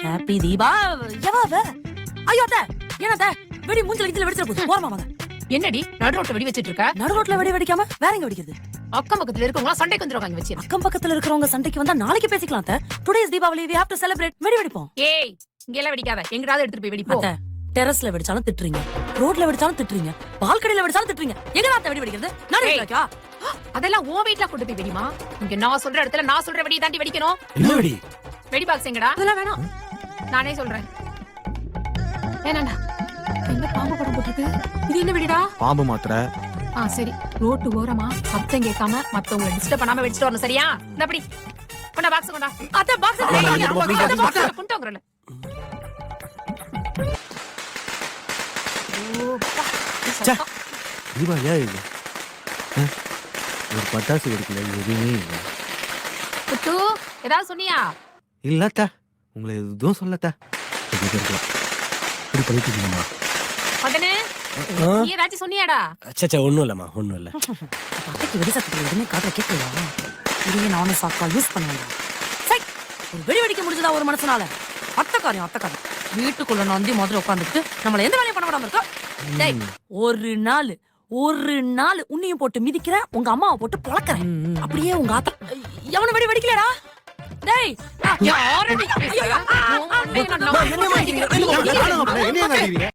Happy Deepa எவாவ ஐயோ அத்தை ஏன் அத்தை வெடி மூஞ்சில கிஞ்சில வெடிச்சிட போகுது போறமா வாங்க. என்னடி நடு ரோட்ல வெடி வச்சிட்டு இருக்க? நடு ரோட்ல வெடி வெடிக்காம வேற எங்க வெடிக்கிறது? அக்கம் பக்கத்துல இருக்கவங்க சண்டைக்கு வந்துருவாங்க வச்சு. அக்கம் பக்கத்துல இருக்கிறவங்க சண்டைக்கு வந்தா நாளைக்கு பேசிக்கலாம் அத்தை. Today is Deepavali, we have to celebrate. வெடி வெடிப்போம். ஏய் இங்க எல்லாம் வெடிக்காத, எங்கடாவது எடுத்துட்டு போய் வெடிப்போம். அத்தை டெரஸ்ல வெடிச்சாலும் திட்டுறீங்க, ரோட்ல வெடிச்சாலும் திட்டுறீங்க, பால்கனில வெடிச்சாலும் திட்டுறீங்க. எங்கடா அத்தை வெடி வெடிக்கிறது? நடு ரோட்லயா? அதெல்லாம் உன் வீட்ல கொண்டு போய் வெடிமா. இங்க நான் சொல்ற இடத்துல நான் சொல்ற வெடி தாண்டி வெடிக்கணும். என்ன வெடி? வெடி பாக்ஸ் எங்கடா? அதெல்லாம் வேணாம், நானே சொல்றேன். ஏனடா என்ன பாம்பு படம் போட்டுருக்கு? இது என்ன வெடிடா? பாம்பு மாத்திர. சரி, ரோட்டு ஓரமா சத்தம் கேட்காம மத்தவங்களை டிஸ்டர்ப் பண்ணாம வெடிச்சிட்டு வரணும், சரியா? இந்த அப்படி கொண்டா பாக்ஸ் கொண்டா. அத்தை பாக்ஸ் கொண்டோங்கறல. தீபா ஏன் இது? ஒரு பட்டாசு வெடிக்கல, எதுவுமே இல்லை. புத்து ஏதாவது சொன்னியா? இல்லத்தா, உங்களை எதுவும் சொல்லத்தா. இப்படி பண்ணிட்டு இருக்கீங்கம்மா. மதனே நீ ஏதாச்சும் சொன்னியாடா? சச்சா ஒண்ணும் இல்லம்மா, ஒண்ணும் இல்ல. அத்தைக்கு வெடி சத்தத்துல எதுவுமே காதுல கேட்கலையா? இதுவே நானும் சாக்கா யூஸ் பண்ணுவேன். சை, ஒரு வெடி வெடிக்க முடிஞ்சதா ஒரு மனுஷனால? அத்தைக்காரியம் வீட்டுக்குள்ள நந்தி மாதிரி உட்காந்துட்டு நம்மள எந்த வேலையும் பண்ண விடாம இருக்கா? டேய், ஒரு நாள் உன்னையும் போட்டு மிதிக்கிறேன், உங்க அம்மாவை போட்டு பொளக்கறேன். அப்படியே உங்க ஆத்தா எவனும் வெடி வெடிக்கலடா. டேய் யாரடி? என்ன